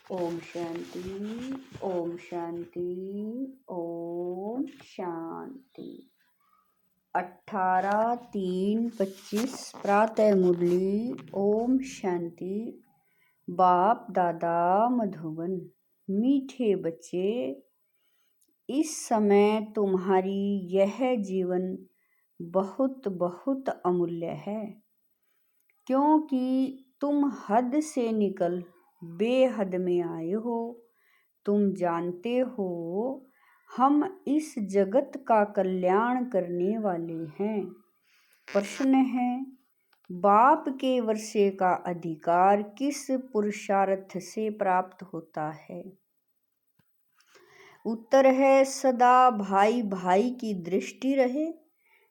ओम शांति। ओम शांति। ओम शांति। 18/3/25 प्रातः मुरली। ओम शांति। बाप दादा मधुबन। मीठे बच्चे, इस समय तुम्हारी यह जीवन बहुत बहुत अमूल्य है, क्योंकि तुम हद से निकल बेहद में आए हो। तुम जानते हो हम इस जगत का कल्याण करने वाले हैं। प्रश्न है, बाप के वर्षे का अधिकार किस पुरुषार्थ से प्राप्त होता है? उत्तर है, सदा भाई भाई की दृष्टि रहे,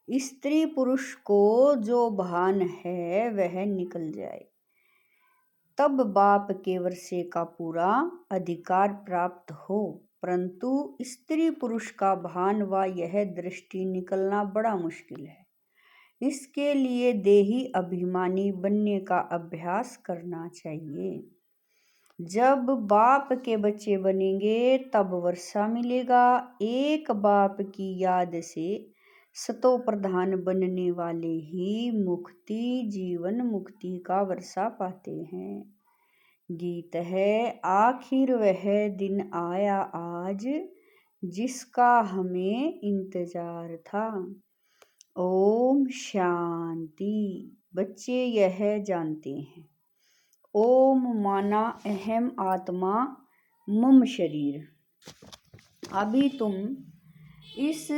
स्त्री पुरुष को जो भान है वह निकल जाए, तब बाप के वर्षे का पूरा अधिकार प्राप्त हो। परंतु स्त्री पुरुष का भान व यह दृष्टि निकलना बड़ा मुश्किल है। इसके लिए देही अभिमानी बनने का अभ्यास करना चाहिए। जब बाप के बच्चे बनेंगे तब वर्षा मिलेगा। एक बाप की याद से सतो प्रधान बनने वाले ही मुक्ति, जीवन मुक्ति का वर्षा पाते हैं। गीत है, आखिर वह दिन आया आज जिसका हमें इंतजार था। ओम शांति। बच्चे यह जानते हैं, ओम माना अहम आत्मा मम शरीर। अभी तुम इस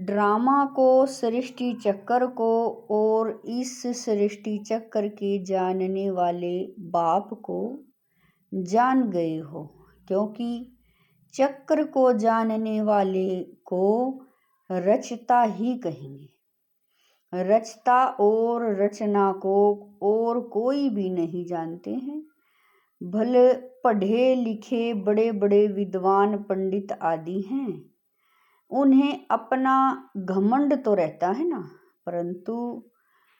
ड्रामा को, सृष्टि चक्कर को और इस सृष्टि चक्कर के जानने वाले बाप को जान गए हो, क्योंकि चक्र को जानने वाले को रचता ही कहेंगे। रचता और रचना को और कोई भी नहीं जानते हैं। भले पढ़े लिखे बड़े बड़े विद्वान पंडित आदि हैं, उन्हें अपना घमंड तो रहता है ना, परंतु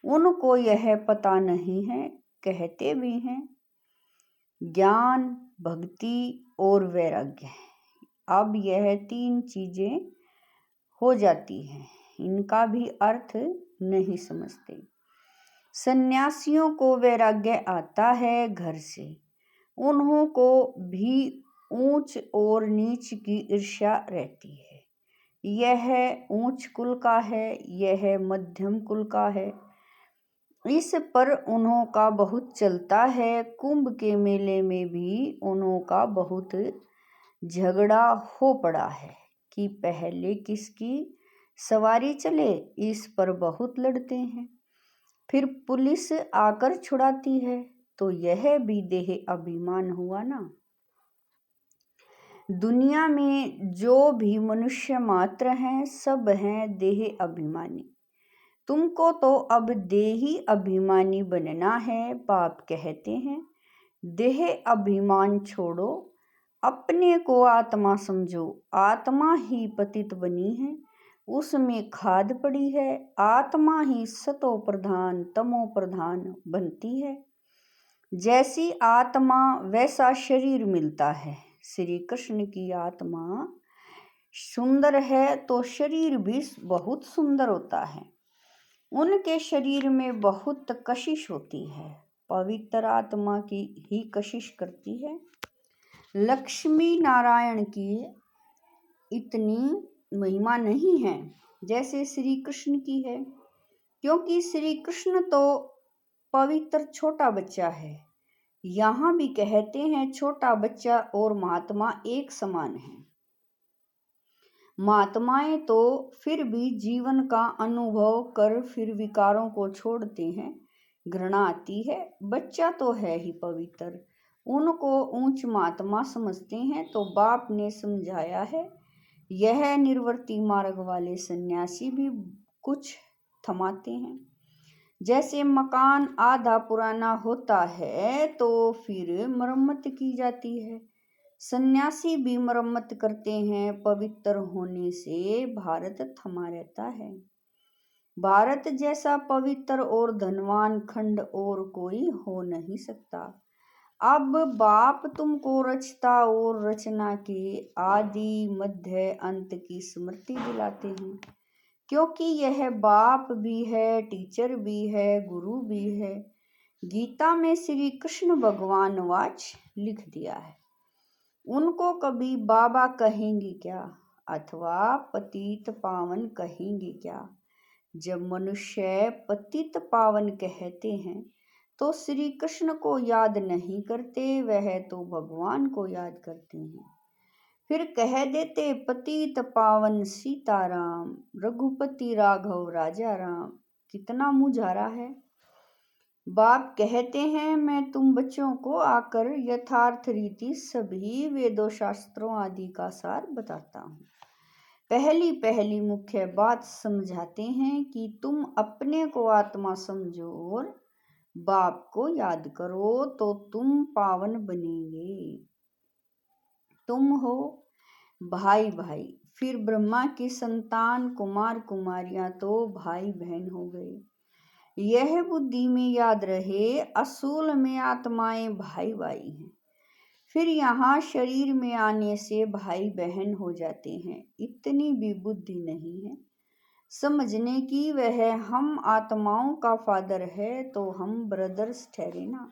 उनको यह पता नहीं है, कहते भी हैं ज्ञान, भक्ति और वैराग्य। अब यह 3 चीजें हो जाती हैं, इनका भी अर्थ नहीं समझते। सन्यासियों को वैराग्य आता है घर से, उन्हों को भी ऊंच और नीच की ईर्ष्या रहती है। यह ऊंच कुल का है, यह मध्यम कुल का है, इस पर उन्हों का बहुत चलता है। कुंभ के मेले में भी उन्हों का बहुत झगड़ा हो पड़ा है कि पहले किसकी सवारी चले, इस पर बहुत लड़ते हैं। फिर पुलिस आकर छुड़ाती है, तो यह भी देह अभिमान हुआ ना। दुनिया में जो भी मनुष्य मात्र हैं, सब हैं देह अभिमानी। तुमको तो अब देही अभिमानी बनना है। बाप कहते हैं, देह अभिमान छोड़ो, अपने को आत्मा समझो। आत्मा ही पतित बनी है, उसमें खाद पड़ी है। आत्मा ही सतो प्रधान तमो प्रधान बनती है। जैसी आत्मा वैसा शरीर मिलता है। श्री कृष्ण की आत्मा सुंदर है तो शरीर भी बहुत सुंदर होता है। उनके शरीर में बहुत कशिश होती है, पवित्र आत्मा की ही कशिश करती है। लक्ष्मी नारायण की इतनी महिमा नहीं है जैसे श्री कृष्ण की है, क्योंकि श्री कृष्ण तो पवित्र छोटा बच्चा है। यहाँ भी कहते हैं छोटा बच्चा और महात्मा एक समान है। महात्माएं तो फिर भी जीवन का अनुभव कर फिर विकारों को छोड़ते हैं, घृणा आती है। बच्चा तो है ही पवित्र, उनको ऊंच महात्मा समझते हैं। तो बाप ने समझाया है, यह निर्वर्ती मार्ग वाले सन्यासी भी कुछ थमाते हैं। जैसे मकान आधा पुराना होता है तो फिर मरम्मत की जाती है, सन्यासी भी मरम्मत करते हैं। पवित्र होने से भारत थमा रहता है। भारत जैसा पवित्र और धनवान खंड और कोई हो नहीं सकता। अब बाप तुमको रचता और रचना के आदि मध्य अंत की स्मृति दिलाते हैं, क्योंकि यह बाप भी है, टीचर भी है, गुरु भी है। गीता में श्री कृष्ण भगवान वाच लिख दिया है। उनको कभी बाबा कहेंगे क्या, अथवा पतित पावन कहेंगे क्या? जब मनुष्य पतित पावन कहते हैं तो श्री कृष्ण को याद नहीं करते, वह तो भगवान को याद करते हैं। फिर कह देते पतित पावन सीताराम, रघुपति राघव राजा राम। कितना मुजारा है। बाप कहते हैं मैं तुम बच्चों को आकर यथार्थ रीति सभी वेदों शास्त्रों आदि का सार बताता हूँ। पहली पहली मुख्य बात समझाते हैं कि तुम अपने को आत्मा समझो और बाप को याद करो तो तुम पावन बनेंगे। तुम हो भाई भाई, फिर ब्रह्मा की संतान कुमार कुमारियां तो भाई बहन हो गए। यह बुद्धि में याद रहे, असूल में आत्माएं भाई भाई हैं। फिर यहाँ शरीर में आने से भाई बहन हो जाते हैं। इतनी भी बुद्धि नहीं है समझने की वह हम आत्माओं का फादर है तो हम ब्रदर्स ठहरे ना।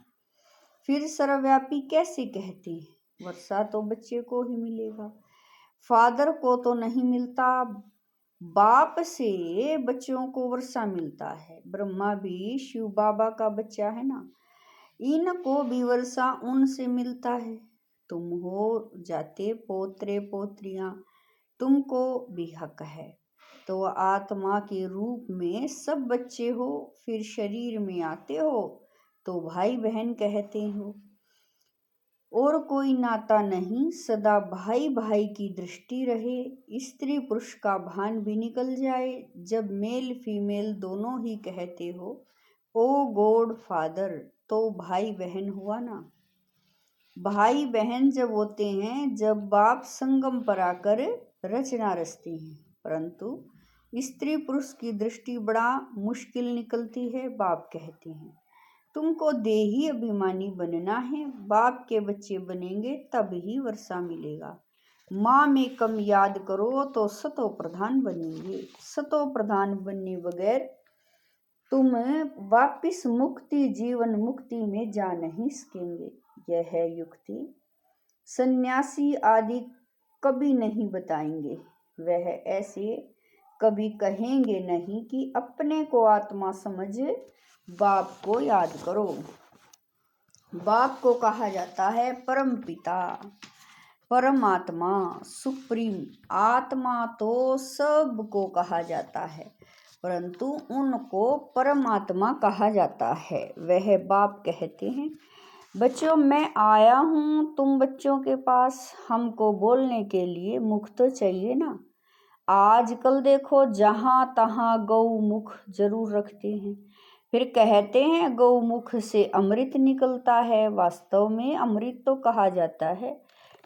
फिर सर्वव्यापी कैसे कहते हैं? वर्षा तो बच्चे को ही मिलेगा, फादर को तो नहीं मिलता। बाप से बच्चों को वर्षा मिलता है। ब्रह्मा भी शिव बाबा का बच्चा है ना, इनको भी वर्षा उनसे मिलता है। तुम हो जाते पोत्रे पोत्रियां, तुमको भी हक है। तो आत्मा के रूप में सब बच्चे हो, फिर शरीर में आते हो तो भाई बहन कहते हो। और कोई नाता नहीं, सदा भाई भाई की दृष्टि रहे। स्त्री पुरुष का भान भी निकल जाए। जब मेल फीमेल दोनों ही कहते हो ओ गॉड फादर, तो भाई बहन हुआ ना। भाई बहन जब होते हैं जब बाप संगम पर आकर रचना रचते हैं, परंतु स्त्री पुरुष की दृष्टि बड़ा मुश्किल निकलती है। बाप कहते हैं तुमको देही अभिमानी बनना है, बाप के बच्चे बनेंगे तब ही वर्षा मिलेगा। माँ में कम याद करो तो सतो प्रधान बनेंगे। सतो प्रधान बनने बगैर तुम वापिस मुक्ति जीवन मुक्ति में जा नहीं सकेंगे। यह है युक्ति सन्यासी आदि कभी नहीं बताएंगे। वह ऐसे कभी कहेंगे नहीं कि अपने को आत्मा समझ बाप को याद करो। बाप को कहा जाता है परम पिता, परमात्मा, सुप्रीम। आत्मा तो सबको कहा जाता है, परंतु उनको परमात्मा कहा जाता है। वह बाप कहते हैं बच्चों मैं आया हूँ तुम बच्चों के पास, हमको बोलने के लिए मुख तो चाहिए ना। आजकल देखो जहाँ तहाँ गौमुख जरूर रखते हैं, फिर कहते हैं गौमुख से अमृत निकलता है। वास्तव में अमृत तो कहा जाता है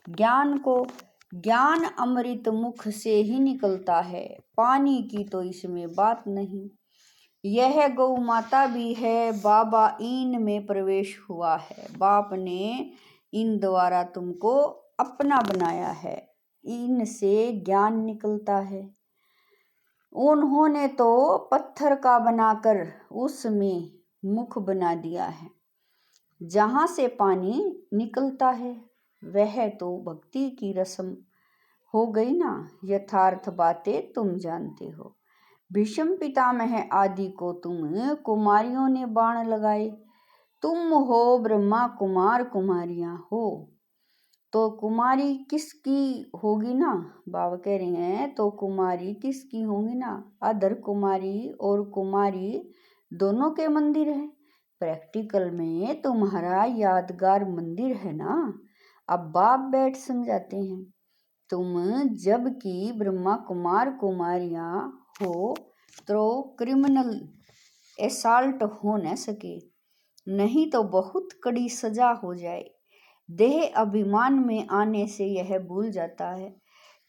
ज्ञान को। ज्ञान अमृत मुख से ही निकलता है, पानी की तो इसमें बात नहीं। यह गौ माता भी है, बाबा इन में प्रवेश हुआ है। बाप ने इन द्वारा तुमको अपना बनाया है, इनसे ज्ञान निकलता है। उन्होंने तो पत्थर का बनाकर उसमें मुख बना दिया है, जहाँ से पानी निकलता है। वह तो भक्ति की रस्म हो गई ना। यथार्थ बातें तुम जानते हो। भीष्म पितामह आदि को तुम कुमारियों ने बाण लगाए। तुम हो ब्रह्मा, कुमार कुमारियां हो, तो कुमारी किसकी होगी ना। बाबा कह रहे हैं तो कुमारी किसकी होंगी ना। अधर कुमारी और कुमारी दोनों के मंदिर है। प्रैक्टिकल में तुम्हारा यादगार मंदिर है ना। अब बाप बैठ समझाते हैं तुम जबकि ब्रह्मा कुमार कुमारियां हो तो क्रिमिनल एसाल्ट हो न सके, नहीं तो बहुत कड़ी सजा हो जाए। देह अभिमान में आने से यह भूल जाता है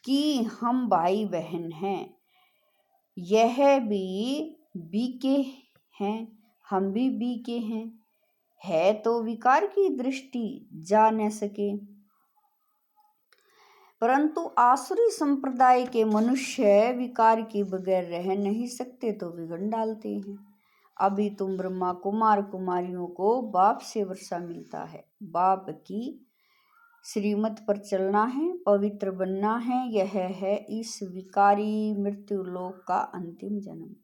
कि हम भाई बहन हैं। यह भी बीके हैं, हम भी बीके हैं। है तो विकार की दृष्टि जा न सके। परंतु आसुरी संप्रदाय के मनुष्य विकार के बगैर रह नहीं सकते तो विघ्न डालते हैं। अभी तुम ब्रह्मा कुमार कुमारियों को बाप से वर्षा मिलता है, बाप की श्रीमत पर चलना है, पवित्र बनना है। यह है इस विकारी मृत्यु लोक का अंतिम जन्म।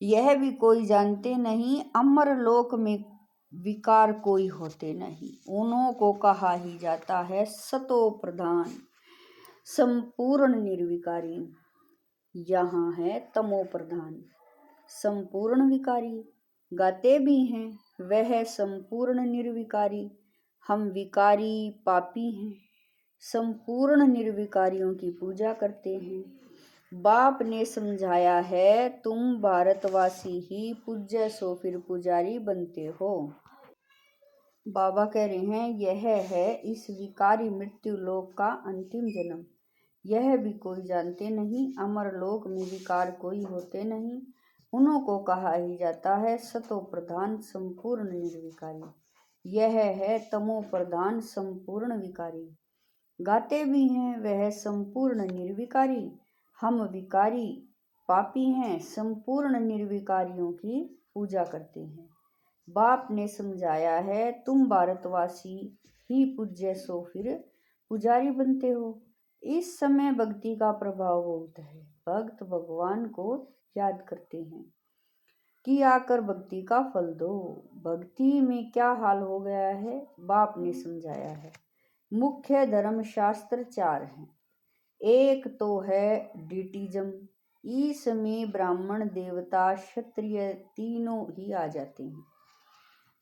यह भी कोई जानते नहीं, अमर लोक में विकार कोई होते नहीं। उन्हों को कहा ही जाता है सतो प्रधान संपूर्ण निर्विकारी। यहाँ है तमो प्रधान संपूर्ण विकारी। गाते भी हैं वह संपूर्ण निर्विकारी। हम विकारी पापी हैं, संपूर्ण निर्विकारियों की पूजा करते हैं। बाप ने समझाया है तुम भारतवासी ही पूज्य सो फिर पुजारी बनते हो। बाबा कह रहे हैं यह है इस विकारी मृत्यु लोक का अंतिम जन्म। यह भी कोई जानते नहीं, अमर लोक में विकार कोई होते नहीं। उन्हों को कहा ही जाता है सतो प्रधान संपूर्ण निर्विकारी। यह है तमो प्रधान संपूर्ण विकारी। गाते भी हैं वह संपूर्ण निर्विकारी। हम विकारी पापी हैं, संपूर्ण निर्विकारियों की पूजा करते हैं। बाप ने समझाया है तुम भारतवासी ही पूज्य सो फिर पुजारी बनते हो। इस समय भक्ति का प्रभाव बहुत है। भक्त भगवान को याद करते हैं कि आकर भक्ति का फल दो। भक्ति में क्या हाल हो गया है बाप ने समझाया है। मुख्य धर्म शास्त्र 4 हैं। एक तो है डिटिज्म, इसमें ब्राह्मण देवता क्षत्रिय तीनों ही आ जाते हैं।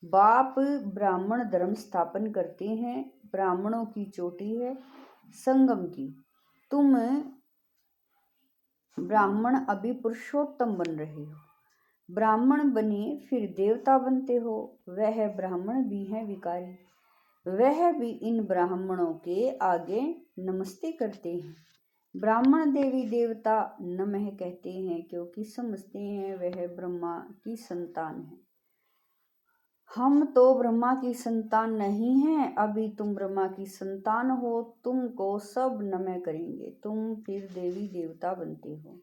बाप ब्राह्मण धर्म स्थापन करते हैं। ब्राह्मणों की चोटी है संगम की। तुम ब्राह्मण अभी पुरुषोत्तम बन रहे हो। ब्राह्मण बने फिर देवता बनते हो। वह ब्राह्मण भी हैं विकारी, वह भी इन ब्राह्मणों के आगे नमस्ते करते हैं। ब्राह्मण देवी देवता नमः कहते हैं क्योंकि समझते हैं वह ब्रह्मा की संतान है। हम तो ब्रह्मा की संतान नहीं हैं, अभी तुम ब्रह्मा की संतान हो, तुमको सब नमः करेंगे, तुम फिर देवी देवता बनते हो।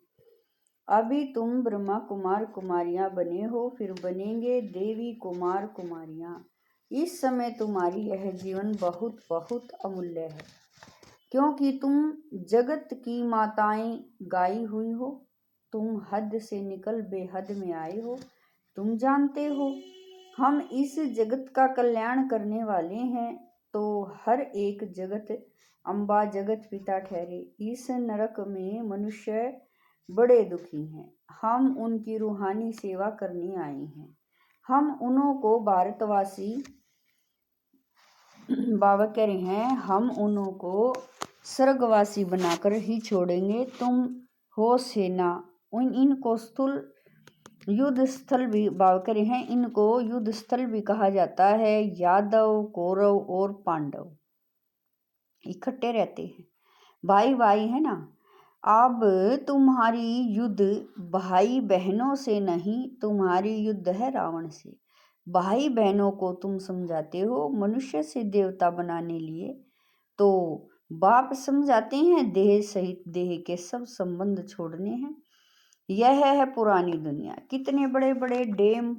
अभी तुम ब्रह्मा कुमार कुमारियां बने हो, फिर बनेंगे देवी कुमार कुमारियां। इस समय तुम्हारी यह जीवन बहुत बहुत अमूल्य है, क्योंकि तुम जगत की माताएं गाई हुई हो। तुम हद से निकल बेहद में आए हो। तुम जानते हो हम इस जगत का कल्याण करने वाले हैं, तो हर एक जगत अम्बा जगत पिता ठहरे। इस नरक में मनुष्य बड़े दुखी हैं, हम उनकी रूहानी सेवा करने आए हैं। हम उन्हों को भारतवासी बाबा कह रहे हैं हम उन्हों को स्वर्गवासी बनाकर ही छोड़ेंगे। तुम हो सेना, इनको स्थूल युद्ध स्थल भी बाबा कह रहे हैं, इनको युद्ध स्थल भी कहा जाता है। यादव कौरव और पांडव इकट्ठे रहते हैं, भाई भाई है ना। अब तुम्हारी युद्ध भाई बहनों से नहीं, तुम्हारी युद्ध है रावण से। भाई बहनों को तुम समझाते हो मनुष्य से देवता बनाने लिए, तो बाप समझाते हैं देह सहित देह के सब संबंध छोड़ने हैं। यह है पुरानी दुनिया। कितने बड़े बड़े डैम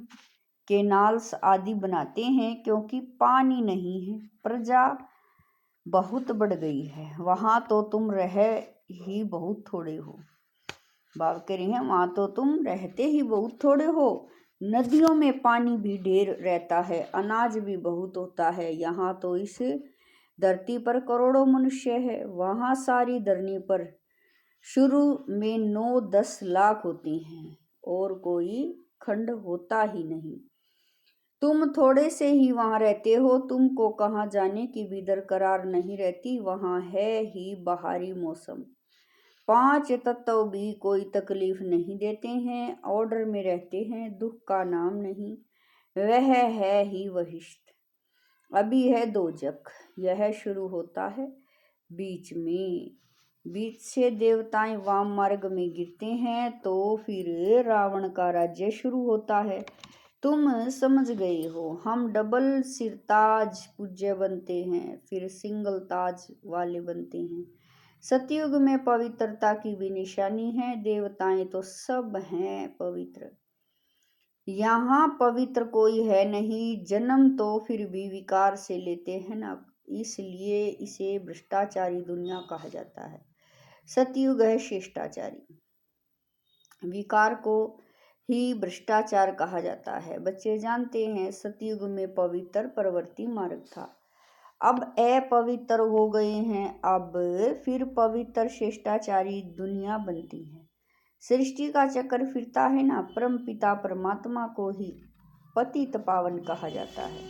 केनाल्स आदि बनाते हैं क्योंकि पानी नहीं है। प्रजा बहुत बढ़ गई है, वहाँ तो तुम रह ही बहुत थोड़े हो। बाप कह रहे हैं वहाँ तो तुम रहते ही बहुत थोड़े हो। नदियों में पानी भी ढेर रहता है, अनाज भी बहुत होता है। यहाँ तो इस धरती पर करोड़ों मनुष्य है, वहाँ सारी धरनी पर शुरू में 9-10 लाख होती हैं और कोई खंड होता ही नहीं। तुम थोड़े से ही वहाँ रहते हो, तुमको कहाँ जाने की भी दरकरार नहीं रहती। वहाँ है ही बाहरी मौसम। 5 तत्व भी कोई तकलीफ नहीं देते हैं, ऑर्डर में रहते हैं, दुख का नाम नहीं। वह है ही वहिष्ठ। अभी है दोजख, यह शुरू होता है बीच से देवताएं वाम मार्ग में गिरते हैं, तो फिर रावण का राज्य शुरू होता है। तुम समझ गए हो। हम डबल सिरताज पूज्य बनते हैं, फिर सिंगल ताज वाले बनते हैं। सतयुग में पवित्रता की भी निशानी है। देवताएं तो सब हैं पवित्र, यहाँ पवित्र कोई है नहीं। जन्म तो फिर भी विकार से लेते हैं ना, इसलिए इसे भ्रष्टाचारी दुनिया कहा जाता है। सतयुग है शिष्टाचारी, विकार को ही भ्रष्टाचार कहा जाता है। बच्चे जानते हैं सतयुग में पवित्र प्रवृत्ति मार्ग था, अब अपवित्र हो गए हैं। अब फिर पवित्र शिष्टाचारी दुनिया बनती है। सृष्टि का चक्र फिरता है ना। परम पिता परमात्मा को ही पतित पावन कहा जाता है।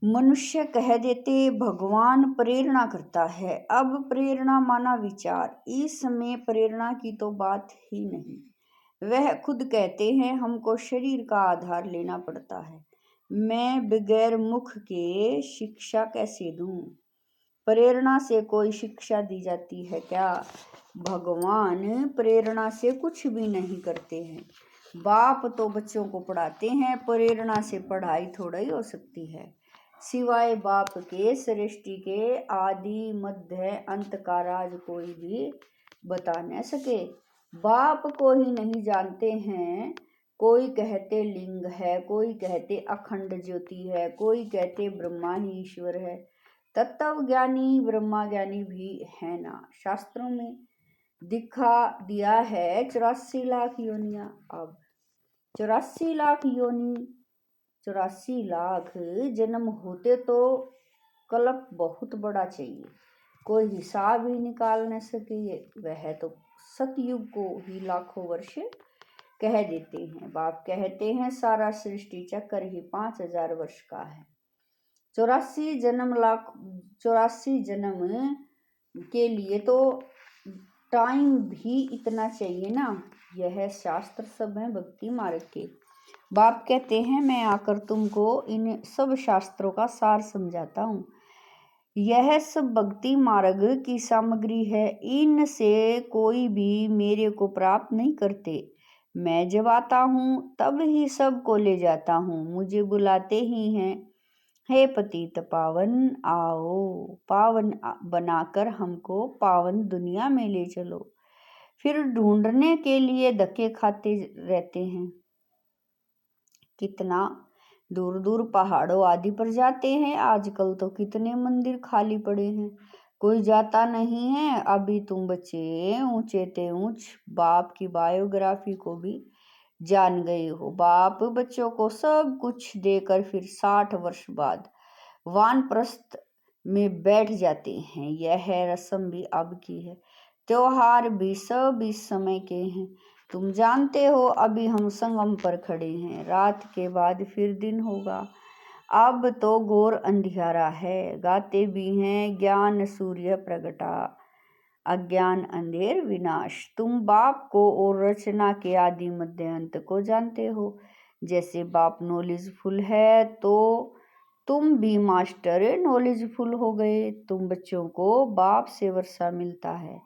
मनुष्य कह देते भगवान प्रेरणा करता है। अब प्रेरणा माना विचार, इसमें प्रेरणा की तो बात ही नहीं। वह खुद कहते हैं हमको शरीर का आधार लेना पड़ता है। मैं बगैर मुख के शिक्षा कैसे दूं? प्रेरणा से कोई शिक्षा दी जाती है क्या? भगवान प्रेरणा से कुछ भी नहीं करते हैं। बाप तो बच्चों को पढ़ाते हैं, प्रेरणा से पढ़ाई थोड़ा ही हो सकती है। सिवाय बाप के सृष्टि के आदि मध्य अंत का राज कोई भी बता न सके। बाप को ही नहीं जानते हैं। कोई कहते लिंग है, कोई कहते अखंड ज्योति है, कोई कहते ब्रह्मा ही ईश्वर है। तत्व ज्ञानी ब्रह्मा ज्ञानी भी है ना। शास्त्रों में दिखा दिया है 84 लाख योनियां। अब 84 लाख योनि, 84 लाख जन्म होते तो कल्प बहुत बड़ा चाहिए, कोई हिसाब ही निकाल न सके। वह तो सतयुग को ही लाखों वर्ष कह देते हैं। बाप कहते हैं सारा सृष्टि चक्र ही 5000 वर्ष का है। 84 जन्म के लिए तो टाइम भी इतना चाहिए ना। यह शास्त्र सब है भक्ति मार्ग के। बाप कहते हैं मैं आकर तुमको इन सब शास्त्रों का सार समझाता हूँ। यह सब भक्ति मार्ग की सामग्री है, इनसे कोई भी मेरे को प्राप्त नहीं करते। मैं जब आता हूँ तब ही सबको ले जाता हूँ, मुझे बुलाते ही हैं। हे पतित पावन आओ, पावन बनाकर हमको पावन दुनिया में ले चलो। फिर ढूंढने के लिए धक्के खाते रहते हैं। कितना दूर दूर पहाड़ों आदि पर जाते हैं। आजकल तो कितने मंदिर खाली पड़े हैं, कोई जाता नहीं है। अभी तुम बच्चे ऊंचे ते ऊंच बाप की बायोग्राफी को भी जान गए हो। बाप बच्चों को सब कुछ देकर फिर 60 वर्ष बाद वानप्रस्थ में बैठ जाते हैं। यह रस्म भी अब की है। त्योहार भी सब इस समय के हैं। तुम जानते हो अभी हम संगम पर खड़े हैं, रात के बाद फिर दिन होगा। अब तो घोर अंधियारा है। गाते भी हैं ज्ञान सूर्य प्रगटा, अज्ञान अंधेर विनाश। तुम बाप को और रचना के आदि मध्य अंत को जानते हो। जैसे बाप नॉलेजफुल है तो तुम भी मास्टर नॉलेजफुल हो गए। तुम बच्चों को बाप से वर्षा मिलता है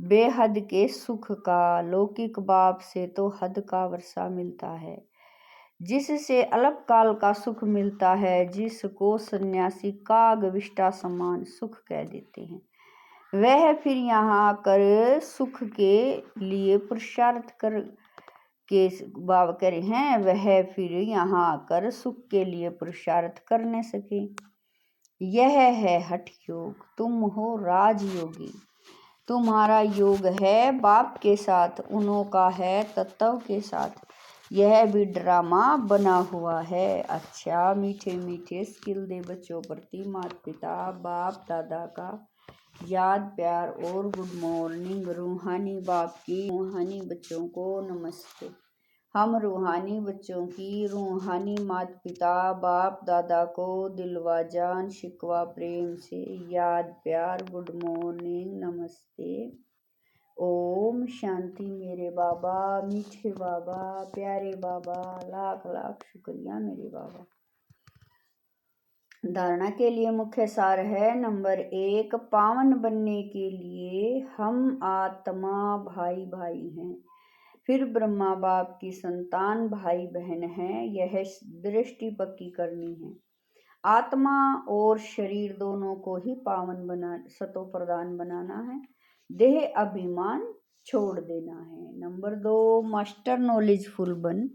बेहद के सुख का। लौकिक बाप से तो हद का वर्षा मिलता है, जिससे अल्पकाल का सुख मिलता है, जिसको सन्यासी काग विष्टा समान सुख कह देते हैं। वह फिर यहाँ आकर सुख के लिए पुरुषार्थ कर के बाबा कह रहे हैं, वह फिर यहाँ आकर सुख के लिए पुरुषार्थ कर न सके। यह है हठ योग। तुम हो राजयोगी। तुम्हारा योग है बाप के साथ, उन्हों का है तत्व के साथ। यह भी ड्रामा बना हुआ है। अच्छा मीठे मीठे स्किल दे बच्चों प्रति माता पिता बाप दादा का याद प्यार और गुड मॉर्निंग। रूहानी बाप की रूहानी बच्चों को नमस्ते। हम रूहानी बच्चों की रूहानी माता पिता बाप दादा को दिलवा जान शिकवा प्रेम से याद प्यार गुड मॉर्निंग नमस्ते। ओम शांति। मेरे बाबा मीठे बाबा प्यारे बाबा, लाख लाख शुक्रिया मेरे बाबा। धारणा के लिए मुख्य सार है। नंबर 1, पावन बनने के लिए हम आत्मा भाई भाई हैं। फिर ब्रह्मा बाप की संतान भाई बहन है, यह दृष्टि पक्की करनी है। आत्मा और शरीर दोनों को ही पावन सतो प्रधान बनाना है। देह अभिमान छोड़ देना है। नंबर 2, मास्टर नॉलेजफुल बन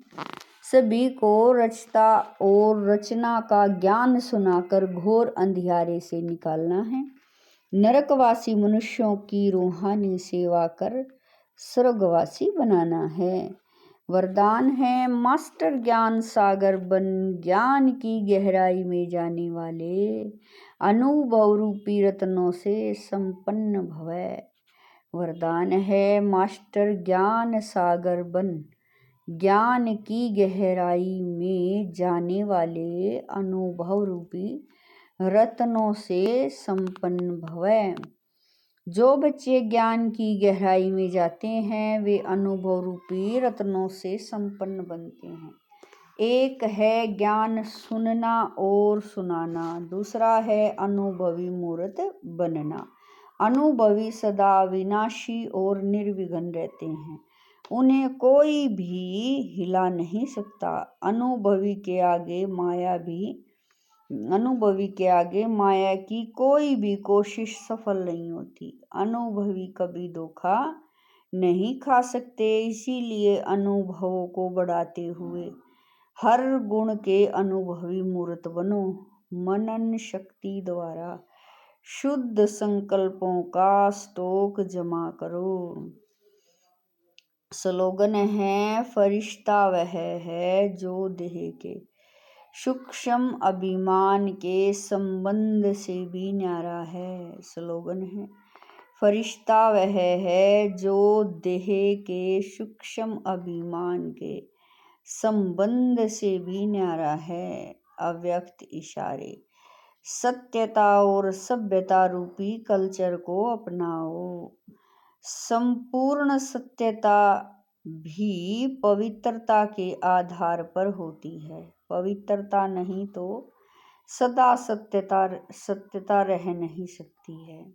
सभी को रचता और रचना का ज्ञान सुनाकर घोर अंधियारे से निकालना है। नरकवासी मनुष्यों की रूहानी सेवा कर स्वर्गवासी बनाना है। वरदान है मास्टर ज्ञान सागर बन ज्ञान की गहराई में जाने वाले अनुभव रूपी रत्नों से संपन्न भवै। वरदान है मास्टर ज्ञान सागर बन ज्ञान की गहराई में जाने वाले अनुभव रूपी रत्नों से संपन्न भवै। जो बच्चे ज्ञान की गहराई में जाते हैं वे अनुभव रूपी रत्नों से संपन्न बनते हैं। एक है ज्ञान सुनना और सुनाना, दूसरा है अनुभवी मूर्त बनना। अनुभवी सदा विनाशी और निर्विघ्न रहते हैं, उन्हें कोई भी हिला नहीं सकता। अनुभवी के आगे माया की कोई भी कोशिश सफल नहीं होती। अनुभवी कभी धोखा नहीं खा सकते, इसीलिए अनुभवों को बढ़ाते हुए हर गुण के अनुभवी मूर्त बनो। मनन शक्ति द्वारा शुद्ध संकल्पों का स्टॉक जमा करो। स्लोगन है फरिश्ता वह है जो देह के सूक्ष्म अभिमान के संबंध से भी न्यारा है। स्लोगन है फरिश्ता वह है जो देह के सूक्ष्म अभिमान के संबंध से भी न्यारा है। अव्यक्त इशारे। सत्यता और सभ्यता रूपी कल्चर को अपनाओ। संपूर्ण सत्यता भी पवित्रता के आधार पर होती है। पवित्रता नहीं तो सदा सत्यता रह नहीं सकती है।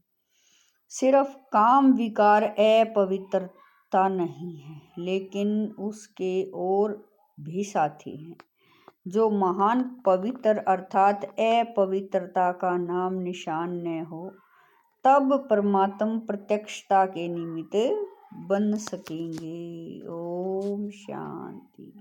सिर्फ काम विकार अपवित्रता नहीं है, लेकिन उसके और भी साथी हैं जो महान पवित्र अर्थात अपवित्रता का नाम निशान न हो, तब परमात्म प्रत्यक्षता के निमित्त बन सकेंगे। ओम शांति।